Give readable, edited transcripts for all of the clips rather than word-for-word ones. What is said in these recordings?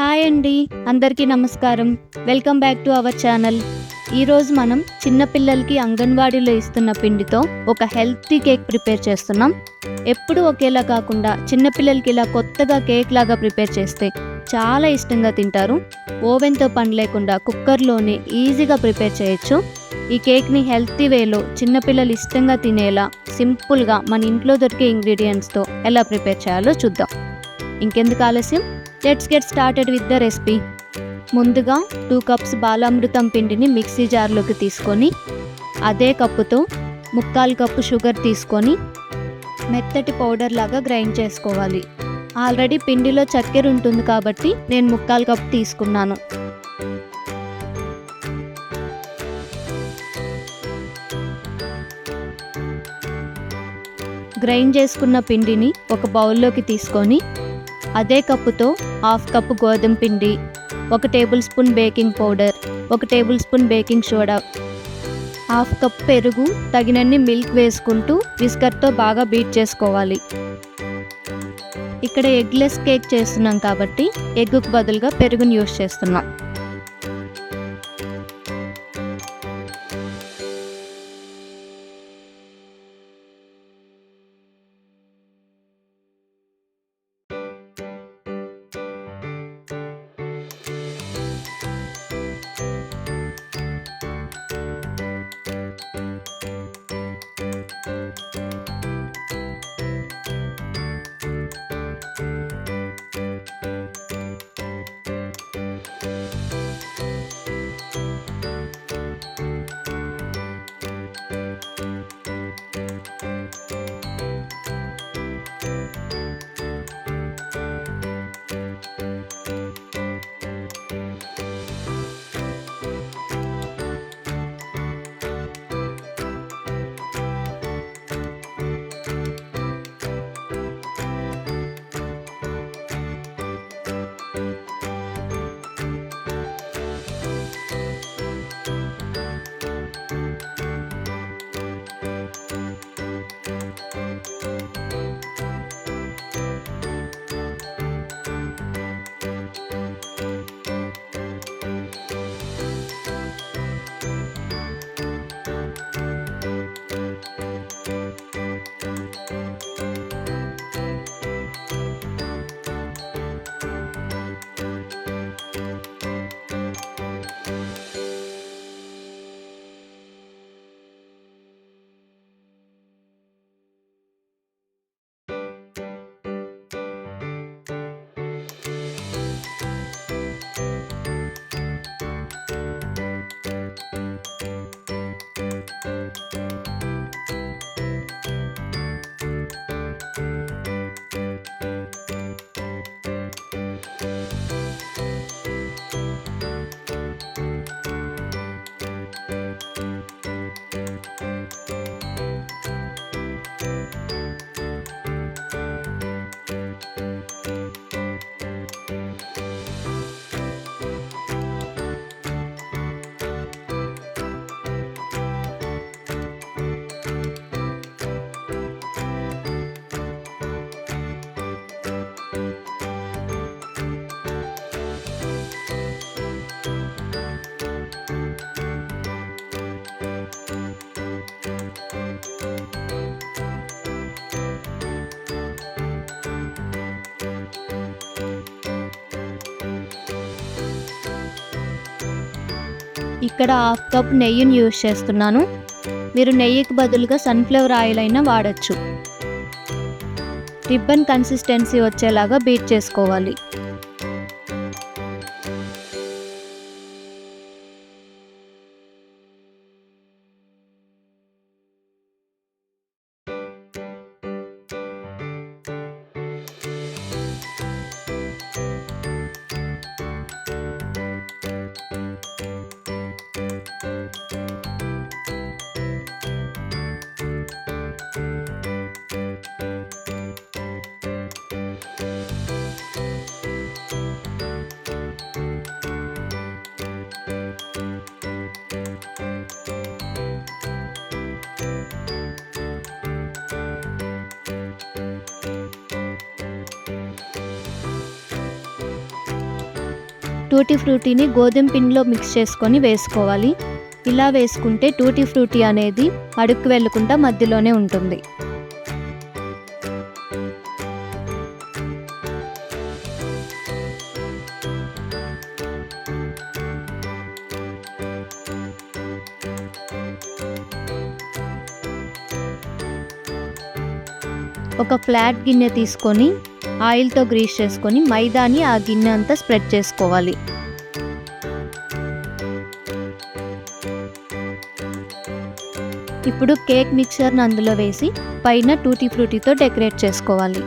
Hi అండి, అందరికీ నమస్కారం. Welcome back to our channel. ఈరోజు మనం చిన్నపిల్లలకి అంగన్వాడీలో ఇస్తున్న పిండితో ఒక హెల్తీ కేక్ ప్రిపేర్ చేస్తున్నాం. ఎప్పుడూ ఒకేలా కాకుండా చిన్నపిల్లలకి ఇలా కొత్తగా కేక్ లాగా ప్రిపేర్ చేస్తే చాలా ఇష్టంగా తింటారు. ఓవెన్తో పని లేకుండా కుక్కర్లోనే ఈజీగా ప్రిపేర్ చేయొచ్చు. ఈ కేక్ని హెల్తీ వేలో చిన్నపిల్లలు ఇష్టంగా తినేలా సింపుల్గా మన ఇంట్లో దొరికే ఇంగ్రీడియంట్స్తో ఎలా ప్రిపేర్ చేయాలో చూద్దాం. ఇంకెందుకు ఆలస్యం, let's get started with the recipe. ముందుగా 2 కప్స్ బాలామృతం పిండిని మిక్సీ జార్లోకి తీసుకొని అదే కప్పుతో 3/4 కప్పు షుగర్ తీసుకొని మెత్తటి పౌడర్ లాగా గ్రైండ్ చేసుకోవాలి. ఆల్రెడీ పిండిలో చక్కెర ఉంటుంది కాబట్టి నేను 3/4 కప్పు తీసుకున్నాను. గ్రైండ్ చేసుకున్న పిండిని ఒక బౌల్లోకి తీసుకొని అదే కప్పుతో 1/2 కప్పు గోధుమ పిండి, 1 table spoon baking powder, 1 table spoon baking soda, 1/2 cup పెరుగు, తగినన్ని మిల్క్ వేసుకుంటూ విస్కర్తో బాగా బీట్ చేసుకోవాలి. ఇక్కడ ఎగ్లెస్ కేక్ చేస్తున్నాం కాబట్టి ఎగ్గుకు బదులుగా పెరుగుని యూస్ చేస్తున్నాం. ఇక్కడ 1/2 కప్ నెయ్యిని యూస్ చేస్తున్నాను. మీరు నెయ్యికి బదులుగా సన్ఫ్లవర్ ఆయిల్ అయినా వాడచ్చు. రిబ్బన్ కన్సిస్టెన్సీ వచ్చేలాగా బీట్ చేసుకోవాలి. టూటీ ఫ్రూటీని గోధుమ పిండిలో మిక్స్ చేసుకొని వేసుకోవాలి. ఇలా వేసుకుంటే టూటీ ఫ్రూటీ అనేది అడుక్కు వెళ్ళకుండా మధ్యలోనే ఉంటుంది. ఒక ఫ్లాట్ గిన్నె తీసుకొని ఆయిల్తో గ్రీస్ చేసుకొని మైదాని ఆ గిన్నె అంతా స్ప్రెడ్ చేసుకోవాలి. ఇప్పుడు కేక్ మిక్చర్ని అందులో వేసి పైన టూటీ ఫ్రూటీతో డెకరేట్ చేసుకోవాలి.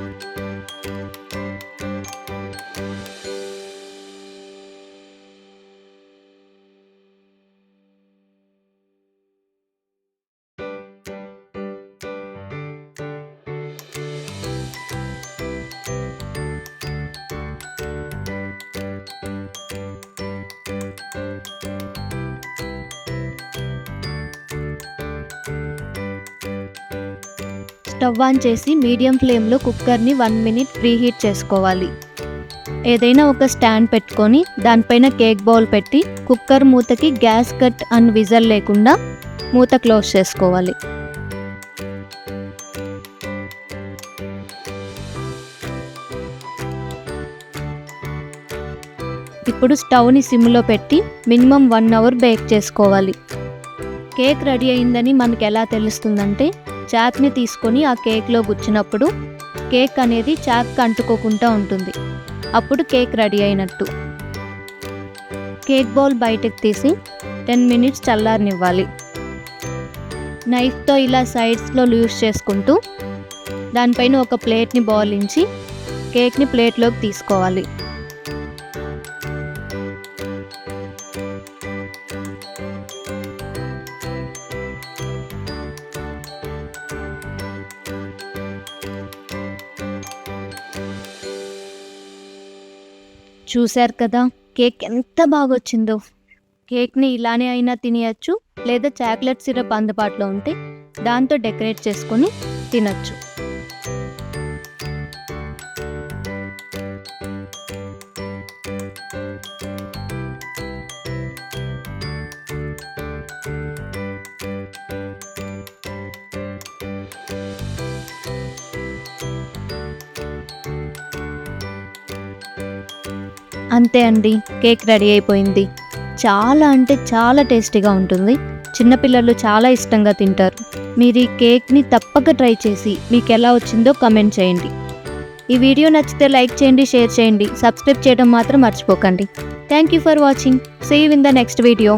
స్టవ్ ఆన్ చేసి మీడియం ఫ్లేమ్లో కుక్కర్ని 1 మినిట్ ప్రీహీట్ చేసుకోవాలి. ఏదైనా ఒక స్టాండ్ పెట్టుకొని దానిపైన కేక్ బౌల్ పెట్టి కుక్కర్ మూతకి గ్యాస్ కట్ అండ్ విజల్ లేకుండా మూత క్లోజ్ చేసుకోవాలి. ఇప్పుడు స్టవ్ని సిమ్లో పెట్టి మినిమం 1 అవర్ బేక్ చేసుకోవాలి. కేక్ రెడీ అయిందని మనకు ఎలా తెలుస్తుందంటే చాక్ని తీసుకొని ఆ కేక్లో గుచ్చినప్పుడు కేక్ అనేది చాక్ అంటుకోకుండా ఉంటుంది. అప్పుడు కేక్ రెడీ అయినట్టు. కేక్ బౌల్ బయటకు తీసి 10 మినిట్స్ చల్లారనివ్వాలి. నైఫ్తో ఇలా సైడ్స్లో లూజ్ చేసుకుంటూ దానిపైన ఒక ప్లేట్ని బౌలించి కేక్ని ప్లేట్లోకి తీసుకోవాలి. చూశారు కదా కేక్ ఎంత బాగా వచ్చిందో. కేక్ని ఇలానే అయినా తినేయచ్చు, లేదా చాక్లెట్ సిరప్ అందుబాటులో ఉంటే దాంతో డెకరేట్ చేసుకొని తినచ్చు. అంతే అండి, కేక్ రెడీ అయిపోయింది. చాలా అంటే చాలా టేస్టీగా ఉంటుంది. చిన్నపిల్లలు చాలా ఇష్టంగా తింటారు. మీరు ఈ కేక్ని తప్పక ట్రై చేసి మీకు ఎలా వచ్చిందో కామెంట్ చేయండి. ఈ వీడియో నచ్చితే లైక్ చేయండి, షేర్ చేయండి, సబ్స్క్రైబ్ చేయడం మాత్రం మర్చిపోకండి. Thank you for watching. See you in the next video.